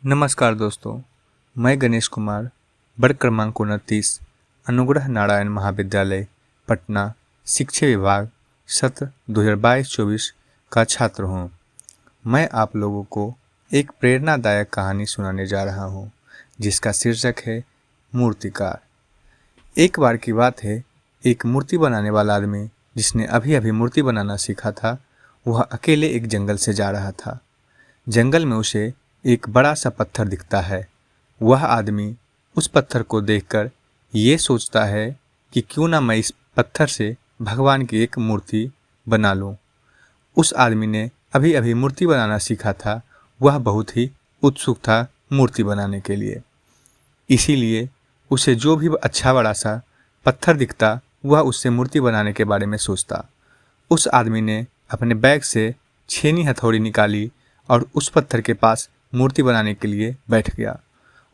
नमस्कार दोस्तों, मैं गणेश कुमार वर्ग क्रमांक 29 अनुग्रह नारायण महाविद्यालय पटना शिक्षा विभाग सत्र 2022-24 का छात्र हूँ। मैं आप लोगों को एक प्रेरणादायक कहानी सुनाने जा रहा हूँ जिसका शीर्षक है मूर्तिकार। एक बार की बात है, एक मूर्ति बनाने वाला आदमी जिसने अभी अभी मूर्ति बनाना सीखा था, वह अकेले एक जंगल से जा रहा था। जंगल में उसे एक बड़ा सा पत्थर दिखता है। वह आदमी उस पत्थर को देखकर ये सोचता है कि क्यों ना मैं इस पत्थर से भगवान की एक मूर्ति बना लूं। उस आदमी ने अभी अभी मूर्ति बनाना सीखा था। वह बहुत ही उत्सुक था मूर्ति बनाने के लिए, इसीलिए उसे जो भी अच्छा बड़ा सा पत्थर दिखता वह उससे मूर्ति बनाने के बारे में सोचता। उस आदमी ने अपने बैग से छेनी हथौड़ी निकाली और उस पत्थर के पास मूर्ति बनाने के लिए बैठ गया।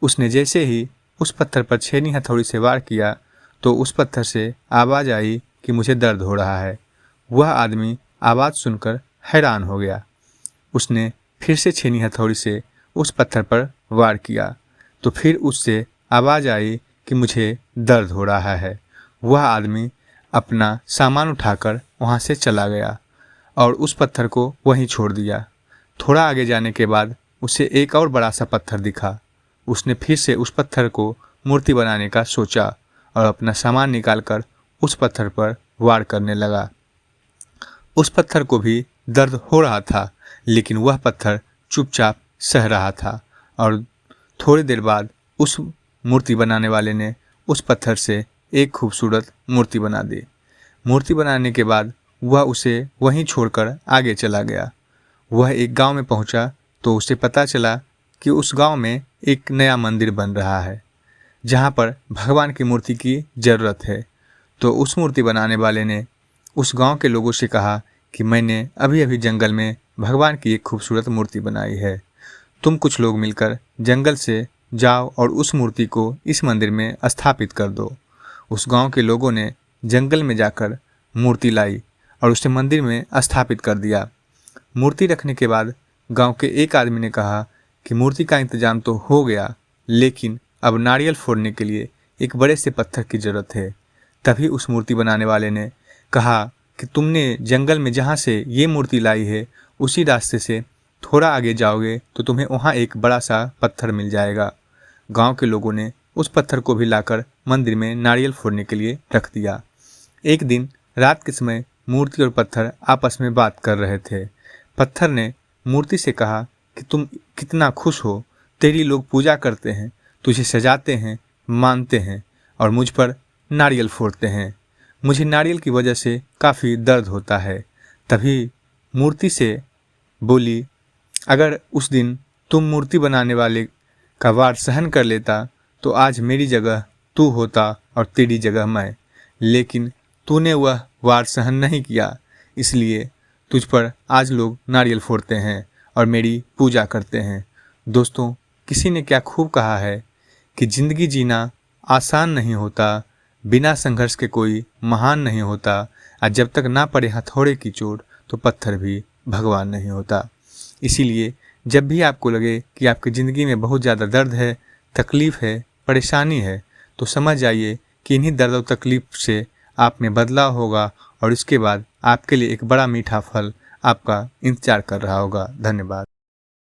उसने जैसे ही उस पत्थर पर छेनी हथौड़ी से वार किया तो उस पत्थर से आवाज़ आई कि मुझे दर्द हो रहा है। वह आदमी आवाज़ सुनकर हैरान हो गया। उसने फिर से छेनी हथौड़ी से उस पत्थर पर वार किया तो फिर उससे आवाज़ आई कि मुझे दर्द हो रहा है। वह आदमी अपना सामान उठाकर वहाँ से चला गया और उस पत्थर को वहीं छोड़ दिया। थोड़ा आगे जाने के बाद उसे एक और बड़ा सा पत्थर दिखा। उसने फिर से उस पत्थर को मूर्ति बनाने का सोचा और अपना सामान निकालकर उस पत्थर पर वार करने लगा। उस पत्थर को भी दर्द हो रहा था, लेकिन वह पत्थर चुपचाप सह रहा था और थोड़ी देर बाद उस मूर्ति बनाने वाले ने उस पत्थर से एक खूबसूरत मूर्ति बना दी। मूर्ति बनाने के बाद वह उसे वहीं छोड़कर आगे चला गया। वह एक गांव में पहुंचा तो उसे पता चला कि उस गांव में एक नया मंदिर बन रहा है जहां पर भगवान की मूर्ति की ज़रूरत है। तो उस मूर्ति बनाने वाले ने उस गांव के लोगों से कहा कि मैंने अभी अभी जंगल में भगवान की एक खूबसूरत मूर्ति बनाई है। तुम कुछ लोग मिलकर जंगल से जाओ और उस मूर्ति को इस मंदिर में स्थापित कर दो। उस गांव के लोगों ने जंगल में जाकर मूर्ति लाई और उसे मंदिर में स्थापित कर दिया। मूर्ति रखने के बाद गांव के एक आदमी ने कहा कि मूर्ति का इंतजाम तो हो गया, लेकिन अब नारियल फोड़ने के लिए एक बड़े से पत्थर की ज़रूरत है। तभी उस मूर्ति बनाने वाले ने कहा कि तुमने जंगल में जहाँ से ये मूर्ति लाई है उसी रास्ते से थोड़ा आगे जाओगे तो तुम्हें वहाँ एक बड़ा सा पत्थर मिल जाएगा। गांव के लोगों ने उस पत्थर को भी लाकर मंदिर में नारियल फोड़ने के लिए रख दिया। एक दिन रात के समय मूर्ति और पत्थर आपस में बात कर रहे थे। पत्थर ने मूर्ति से कहा कि तुम कितना खुश हो, तेरी लोग पूजा करते हैं, तुझे सजाते हैं, मानते हैं और मुझ पर नारियल फोड़ते हैं। मुझे नारियल की वजह से काफ़ी दर्द होता है। तभी मूर्ति से बोली, अगर उस दिन तुम मूर्ति बनाने वाले का वार सहन कर लेता तो आज मेरी जगह तू होता और तेरी जगह मैं, लेकिन तूने वह वार सहन नहीं किया, इसलिए तुझ पर आज लोग नारियल फोड़ते हैं और मेरी पूजा करते हैं। दोस्तों, किसी ने क्या खूब कहा है कि ज़िंदगी जीना आसान नहीं होता, बिना संघर्ष के कोई महान नहीं होता, और जब तक ना पड़े हथौड़े की चोट तो पत्थर भी भगवान नहीं होता। इसीलिए जब भी आपको लगे कि आपकी ज़िंदगी में बहुत ज़्यादा दर्द है, तकलीफ़ है, परेशानी है, तो समझ जाइए कि इन्हीं दर्द और तकलीफ़ से आप में बदलाव होगा और इसके बाद आपके लिए एक बड़ा मीठा फल आपका इंतजार कर रहा होगा। धन्यवाद।